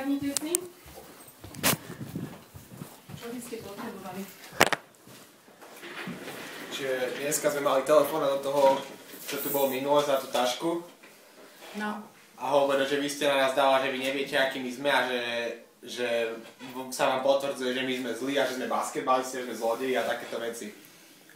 pani Kľúcny? Čo by ste potrebovali? Čiže dneska sme mali telefonát do toho, čo tu bol minule za tú tašku. No. A hovoril, že vy ste na nás dala, že vy neviete, akí my sme a že sa vám potvrdzuje, že my sme zlí a že sme basketbalisti, že sme zlodeji a takéto veci.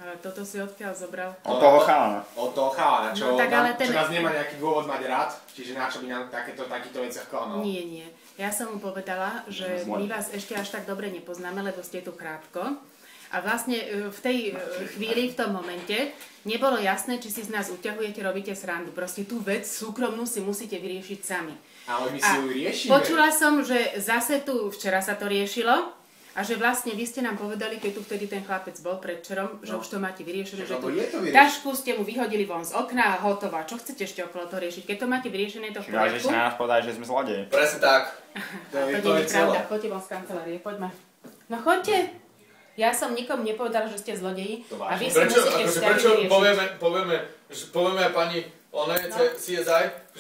Ale toto si odkiaľ zobral? Od toho chalana. Od toho chalana, čo, No, tak čo nás nemá nejaký dôvod mať rád, čiže na čo by nám takýchto veciach klamal. Nie, nie. Ja som mu povedala, že my vás ešte až tak dobre nepoznáme, lebo ste tu krátko. A vlastne v tej chvíli, v tom momente, nebolo jasné, či si z nás uťahujete, robíte srandu. Proste tú vec súkromnú si musíte vyriešiť sami. Ale my si ju riešime. Počula som, že zase tu včera sa to riešilo. A že vlastne vy ste nám povedali, keď tu vtedy ten chlapec bol predvčerom, že už to máte vyriešené, že tú tašku ste mu vyhodili von z okna a hotová. Čo chcete ešte okolo toho riešiť? Keď to máte vyriešené, to v poriadku? Že ste na nás povedali, že sme zlodeji. Presne tak. To nie je pravda. Poďte von z kancelárie, poďme. No choďte. Ja som nikomu nepovedala, že ste zlodeji. A vy si musíte vzťahy vyriešiť. Povieme pani CSI,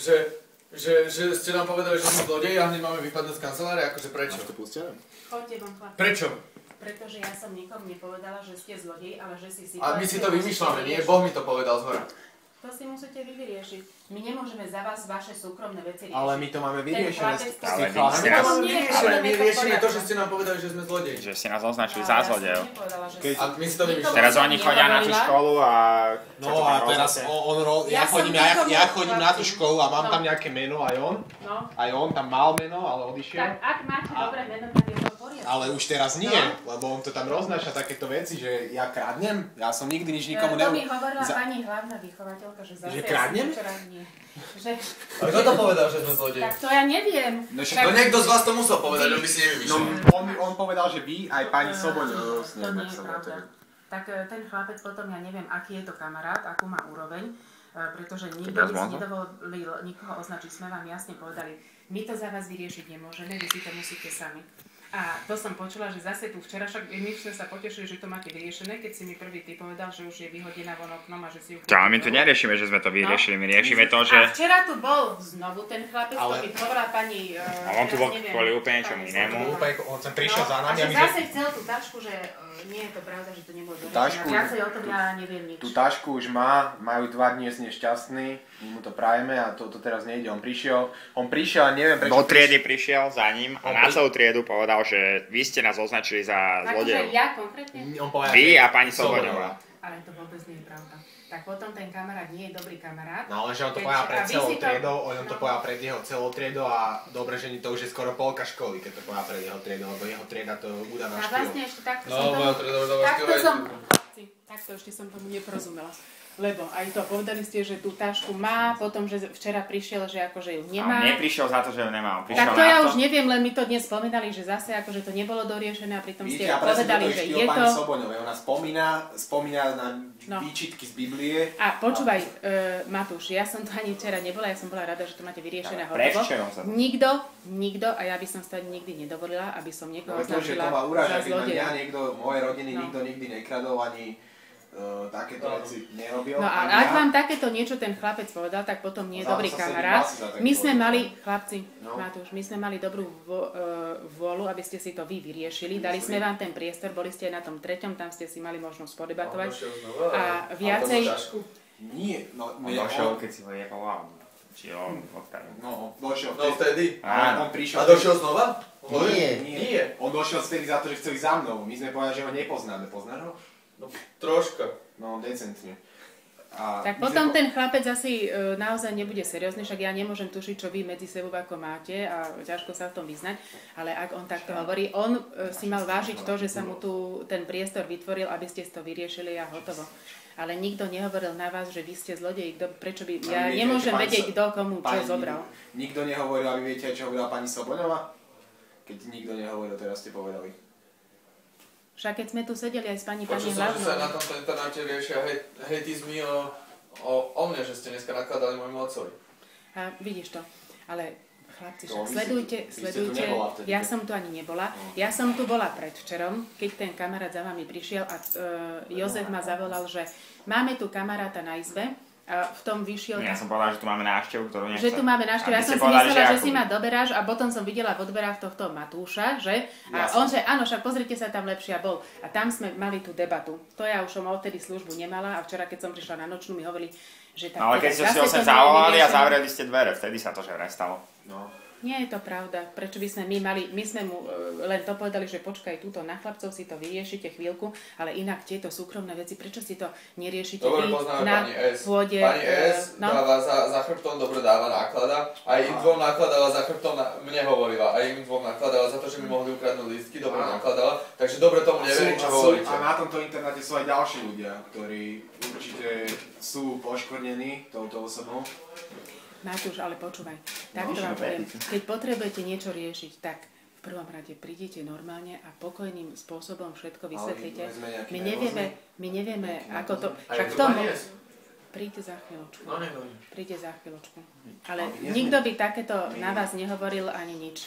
že ste nám povedali, že sme zlodeji a hneď máme vypadnúť z kancelárie, akože prečo? Choďte von, chlapi. Prečo? Pretože ja som nikomu nepovedala, že ste zlodeji, ale že si situáciu... A my si to vymýšľame, nie? Boh mi to povedal zhora. To si musíte vy vyriešiť. My nemôžeme za vás vaše súkromné veci riešiť. Ale my to máme vyriešené. My riešime to, že ste nám povedali, že sme zlodeji. Že ste nás označili za zlodejov. A my si to vymýšľame. Teraz oni chodia na tú školu a... No a teraz ja chodím na tú školu a mám tam nejaké meno, aj on. Aj on tam mal meno, ale odišiel. Tak ak máte dobré meno, tak je to v poriadku. Ale už teraz nie, lebo on to tam roznáša takéto veci, že ja kradnem. Ja som nikdy nič nikomu To mi hovorila pani hlavná vychovateľka, že zase... Že kradnem? A kto to povedal, že sme zlodeji? Tak to ja neviem. No niekto z vás to musel povedať, že by si nevymýšľal. On povedal, že vy, aj pani Soboň. To nie je pravda. Tak ten chlapec potom, ja neviem, aký je to kamarát, akú má úroveň, pretože nikto by si nedovolil nikoho označiť. Sme vám jasne povedali, my to za vás vyriešiť nemôžeme, vy si to musíte sami. A to som počula, že zase tu včera, však my sme sa potešili, že to máte vyriešené, keď si mi prvý ty povedal, že už je vyhodená von oknom a že si ju... Čo, ale my tu neriešime, že sme to vyriešili, my riešime to, že... A včera tu bol znovu ten chlapec, to mi hovorila pani... A on tu bol kvôli úplne čomu inému. On sem prišiel za nami a že zase chcel tú tašku, že nie je to pravda, že to nebolo vyriešené. Viacej o tom ja neviem nič. Tú tašku už majú 2 dní, je nešťastný, my mu to prajeme a to teraz nejde. On prišiel a neviem prečo... Do triedy prišiel za ním a na celú triedu povedal, že vy ste nás označili za zlodejov. Takže ja konkrétne? Vy a pani Soboňová. Ale to vôbec nie je pravda. Tak potom ten kamarát nie je dobrý kamarát. No ale že on to povedal pred celou triedou, on to povedal pred jeho celou triedou a dobre, že to už je skoro polka školy, keď to povedal pred jeho triedou, lebo jeho trieda to udá na štýl. A vlastne ešte takto takto ešte som tomu neporozumela. Lebo aj to povedali ste, že tú tašku má, potom, že včera prišiel, že akože ju nemá. A neprišiel za to, že ju nemá. Tak to ja už neviem, len mi to dnes spomínali, že zase akože to nebolo doriešené a pritom ste povedali, že je to... Ona spomína na výčitky z Biblie. A počúvaj, Matúš, ja som tu ani včera nebola, ja som bola rada, že to máte vyriešené hotovo. Nikto, a ja by som sa nikdy nedovolila, aby som niekoho označila za zlodeja. Ja niekto, moje rodiny, nikto nikdy nekradol ani takéto veci nerobil. No a ak vám takéto niečo ten chlapec povedal, tak potom nie je dobrý kamarát. My sme mali, chlapci, Matúš, my sme mali dobrú vôľu, aby ste si to vy vyriešili. Dali sme vám ten priestor, boli ste aj na tom 3., tam ste si mali možnosť podebatovať. A viacej... Nie, no... On došiel, keď si ho jebal. Či on odtedy. No, došiel vtedy. On prišiel... A došiel znova? Nie. On došiel vtedy za to, že chceli za mnou. My sme povedali, že ho nepoznáme. Poznáš ho? No, troška. No, decentne. Tak potom ten chlapec asi naozaj nebude seriózny, však ja nemôžem tušiť, čo vy medzi sebou ako máte a ťažko sa v tom vyznať, ale ak on takto hovorí, on si mal vážiť to, že sa mu tu ten priestor vytvoril, aby ste to vyriešili a hotovo. Ale nikto nehovoril na vás, že vy ste zlodeji, prečo by... Ja nemôžem vedieť, kto komu čo zobral. Nikto nehovoril, a vy viete, čo hovorila pani Soboňová? Keď nikto nehovoril, teraz ste povedali. Však keď sme tu sedeli aj s pani hlavnou. Počul som, že sa na tomto internáte riešia hejtizmy o mne, že ste dneska nakladali môjmu otcovi. A vidíš to, ale chlapci, však sledujte, ja som tu ani nebola. Ja som tu bola predvčerom, keď ten kamarát za vami prišiel a Jozef ma zavolal, že máme tu kamaráta na izbe a v tom vyšiel... Ja som povedal, že tu máme návštevu, ktorú nechcem. Že tu máme návštevu. Ja som si myslela, že si ma doberáš a potom som videla v odberách tohto Matúša, že? A on, že áno, však pozrite sa, tam lepšia bol. A tam sme mali tú debatu. To ja už som odtedy službu nemala a včera, keď som prišla na nočnú, mi hovorili, že tak... No ale keď ste si 8 zavolali a zavreli ste dvere, vtedy sa to že nestalo. No. Nie je to pravda. Prečo by sme my sme mu len to povedali, že počkaj túto na chlapcov si to vyriešite chvíľku, ale inak tieto súkromné veci, prečo si to neriešite vy na pôde? Pani S dáva za chrbtom, dobre dáva náklada, aj im dvom nakladala za chrbtom, mne hovorila, aj im dvom nakladala za to, že mi mohli ukradnúť lístky, dobre nakladala, takže dobre tomu neverím, čo hovoríte. A na tomto internáte sú aj ďalší ľudia, ktorí určite sú poškvrnení touto osobou. Matúš, ale počúvaj, takto vám poviem, keď potrebujete niečo riešiť, tak v prvom rade prídete normálne a pokojným spôsobom všetko vysvetlíte. My nevieme, ako to... Však v tom... Príďte za chvíľočku. Príďte za chvíľočku. Ale nikto by takéto na vás nehovoril ani nič.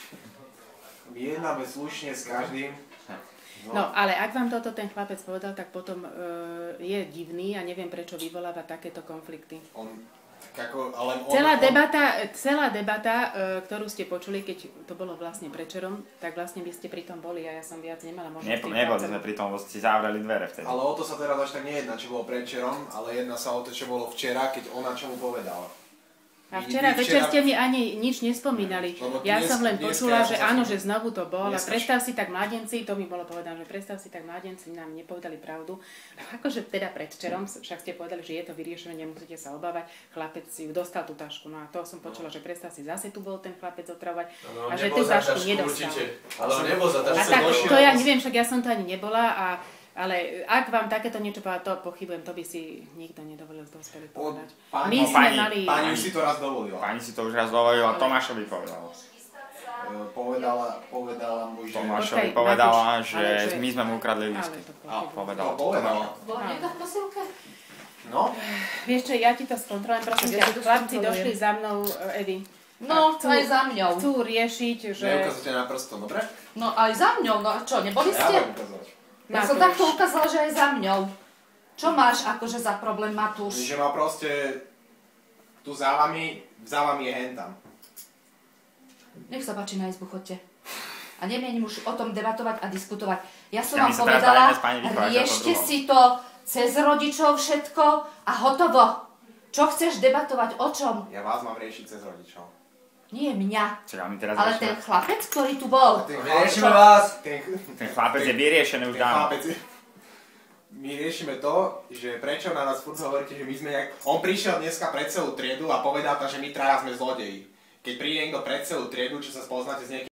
Vyjednáme slušne s každým. No, ale ak vám toto ten chlapec povedal, tak potom je divný a neviem, prečo vyvoláva takéto konflikty. Celá debata, ktorú ste počuli, keď to bolo vlastne prečerom, tak vlastne by ste pri tom boli a ja som viac nemala možnosť. Neboli sme pri tom, si zavreli dvere vtedy. Ale o to sa teraz až tak nejedná, čo bolo prečerom, ale jedná sa o to, čo bolo včera, keď ona čo mu povedala. A včera večer ste mi ani nič nespomínali. Ja som len počula, že áno, že znovu to bol. A predstav si tak mladenci, to mi bolo povedané, že predstav si tak mladenci nám nepovedali pravdu. Akože teda predvčerom, však ste povedali, že je to vyriešené, nemusíte sa obávať. Chlapec si dostal tú tašku. No a to som počula, že predstav si, zase tu bol ten chlapec otravovať a že tú tašku nedostal. Ale on nebol za tašku. A tak to ja neviem, však ja som to ani nebola ale ak vám takéto niečo povedať, to pochybujem, to by si nikto nedovolil z dospelých povedať. Pani už si to raz dovolila. Pani si to už raz dovolila, Tomášovi povedala. Povedala mu, že... Tomášovi povedala, že my sme mu ukradli lístky. Povedala. Bola niekto v posilke? No. Vieš čo, ja ti to skontrolujem, prosím ťa, chlapci došli za mnou, Evi. No, aj za mňou. Chcú riešiť, že... Neukazujte na prstom, dobre? No, aj za mňou, no a čo, neboli ste? Ja ukázať. Ja som takto ukázala, že aj za mňou. Čo máš akože za problém, Matúš? Že ma proste tu za vami je hentam. Nech sa páči, na izbu chodte. A nemienim už o tom debatovať a diskutovať. Ja som vám povedala, riešte si to cez rodičov všetko a hotovo. Čo chceš debatovať, o čom? Ja vás mám riešiť cez rodičov. Nie mňa, ale ten chlapec, ktorý tu bol. Riešime vás. Ten chlapec je vyriešený už dávno. My riešime to, že prečo na nás furt hovoríte, že my sme On prišiel dneska pred celú triedu a povedal tam, že my traja sme zlodeji. Keď príde niekto pred celú triedu, čo sa spoznáte s niekým